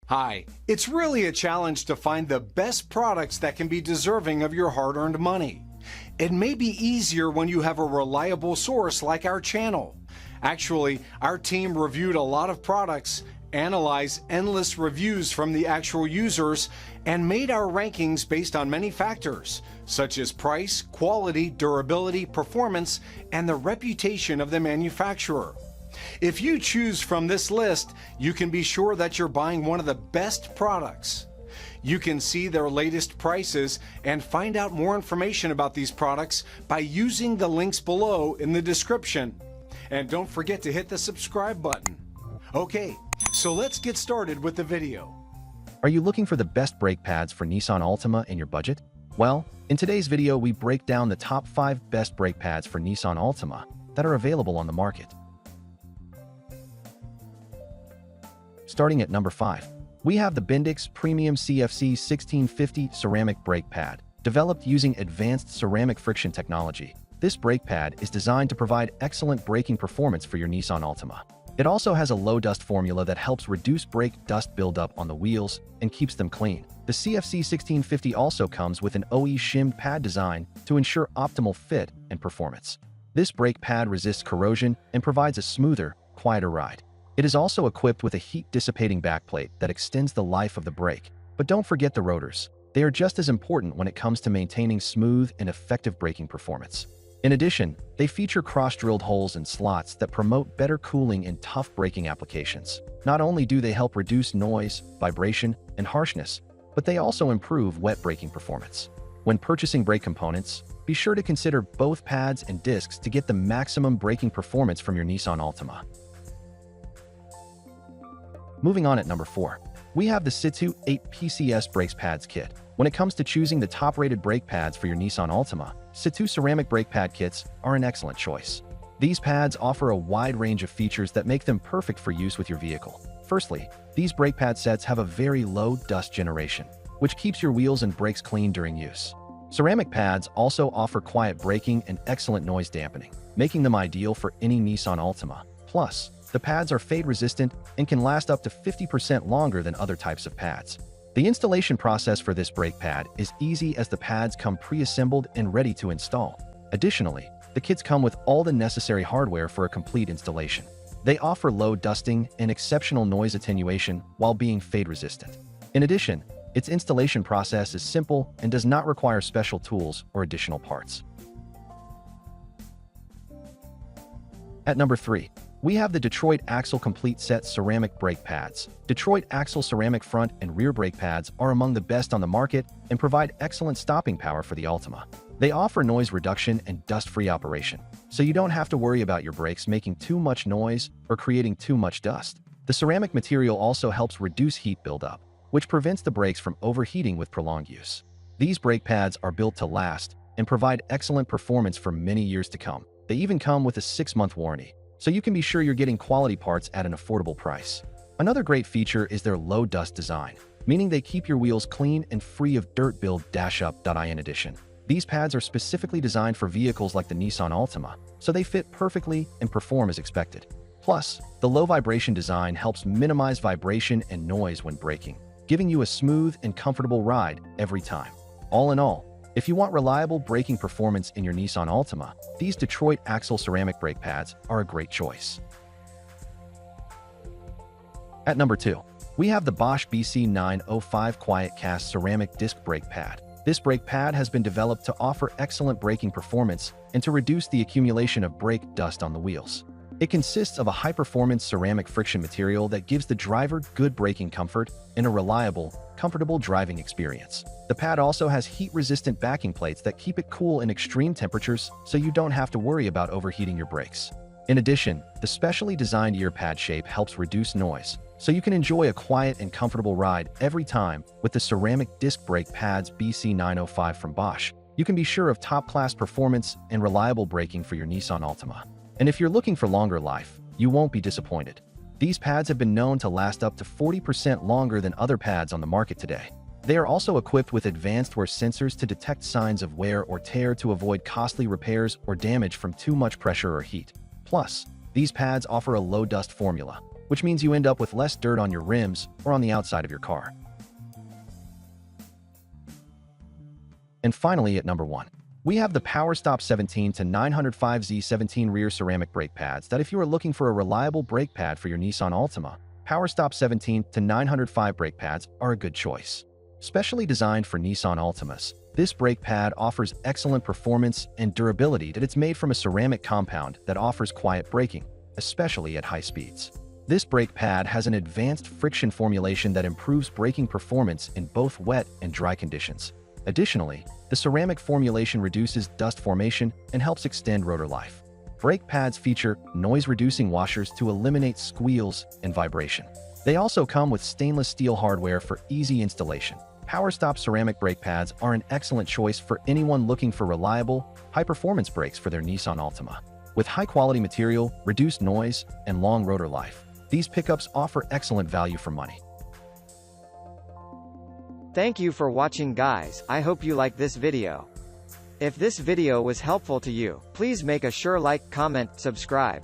Hi, it's really a challenge to find the best products that can be deserving of your hard-earned money. It may be easier when you have a reliable source like our channel. Actually, our team reviewed a lot of products, analyzed endless reviews from the actual users, and made our rankings based on many factors, such as price, quality, durability, performance, and the reputation of the manufacturer. If you choose from this list, you can be sure that you're buying one of the best products. You can see their latest prices and find out more information about these products by using the links below in the description. And don't forget to hit the subscribe button. Okay, so let's get started with the video. Are you looking for the best brake pads for Nissan Altima in your budget? Well, in today's video we break down the top 5 best brake pads for Nissan Altima that are available on the market. Starting at number 5, we have the Bendix Premium CFC 1650 Ceramic Brake Pad. Developed using advanced ceramic friction technology, this brake pad is designed to provide excellent braking performance for your Nissan Altima. It also has a low-dust formula that helps reduce brake dust buildup on the wheels and keeps them clean. The CFC 1650 also comes with an OE shimmed pad design to ensure optimal fit and performance. This brake pad resists corrosion and provides a smoother, quieter ride. It is also equipped with a heat-dissipating backplate that extends the life of the brake. But don't forget the rotors. They are just as important when it comes to maintaining smooth and effective braking performance. In addition, they feature cross-drilled holes and slots that promote better cooling in tough braking applications. Not only do they help reduce noise, vibration, and harshness, but they also improve wet braking performance. When purchasing brake components, be sure to consider both pads and discs to get the maximum braking performance from your Nissan Altima. Moving on at number 4, we have the SCITOO 8 PCS Brakes Pads Kit. When it comes to choosing the top-rated brake pads for your Nissan Altima, SCITOO ceramic brake pad kits are an excellent choice. These pads offer a wide range of features that make them perfect for use with your vehicle. Firstly, these brake pad sets have a very low dust generation, which keeps your wheels and brakes clean during use. Ceramic pads also offer quiet braking and excellent noise dampening, making them ideal for any Nissan Altima. Plus, the pads are fade-resistant and can last up to 50% longer than other types of pads. The installation process for this brake pad is easy as the pads come pre-assembled and ready to install. Additionally, the kits come with all the necessary hardware for a complete installation. They offer low dusting and exceptional noise attenuation while being fade-resistant. In addition, its installation process is simple and does not require special tools or additional parts. At number 3, we have the Detroit Axle Complete Set Ceramic Brake Pads. Detroit Axle ceramic front and rear brake pads are among the best on the market and provide excellent stopping power for the Altima. They offer noise reduction and dust-free operation, so you don't have to worry about your brakes making too much noise or creating too much dust. The ceramic material also helps reduce heat buildup, which prevents the brakes from overheating with prolonged use. These brake pads are built to last and provide excellent performance for many years to come. They even come with a 6-month warranty, so you can be sure you're getting quality parts at an affordable price. Another great feature is their low dust design, meaning they keep your wheels clean and free of dirt. Build-up.in addition, these pads are specifically designed for vehicles like the Nissan Altima, so they fit perfectly and perform as expected. Plus, the low vibration design helps minimize vibration and noise when braking, giving you a smooth and comfortable ride every time. All in all, if you want reliable braking performance in your Nissan Altima, these Detroit Axle ceramic brake pads are a great choice. At number 2, we have the Bosch BC905 QuietCast Ceramic Disc Brake Pad. This brake pad has been developed to offer excellent braking performance and to reduce the accumulation of brake dust on the wheels. It consists of a high-performance ceramic friction material that gives the driver good braking comfort and a reliable, comfortable driving experience. The pad also has heat-resistant backing plates that keep it cool in extreme temperatures, so you don't have to worry about overheating your brakes. In addition, the specially designed ear pad shape helps reduce noise, so you can enjoy a quiet and comfortable ride every time. With the ceramic disc brake pads BC905 from Bosch, you can be sure of top-class performance and reliable braking for your Nissan Altima. And if you're looking for longer life, you won't be disappointed. These pads have been known to last up to 40% longer than other pads on the market today. They are also equipped with advanced wear sensors to detect signs of wear or tear to avoid costly repairs or damage from too much pressure or heat. Plus, these pads offer a low-dust formula, which means you end up with less dirt on your rims or on the outside of your car. And finally, at number 1, we have the PowerStop 17 to 905Z17 rear ceramic brake pads that if you are looking for a reliable brake pad for your Nissan Altima, PowerStop 17 to 905 brake pads are a good choice. Specially designed for Nissan Altimas, this brake pad offers excellent performance and durability that it's made from a ceramic compound that offers quiet braking, especially at high speeds. This brake pad has an advanced friction formulation that improves braking performance in both wet and dry conditions. Additionally, the ceramic formulation reduces dust formation and helps extend rotor life. Brake pads feature noise-reducing washers to eliminate squeals and vibration. They also come with stainless steel hardware for easy installation. PowerStop ceramic brake pads are an excellent choice for anyone looking for reliable, high-performance brakes for their Nissan Altima. With high-quality material, reduced noise, and long rotor life, these pickups offer excellent value for money. Thank you for watching, guys. I hope you like this video. If this video was helpful to you, please make a sure like, comment, subscribe.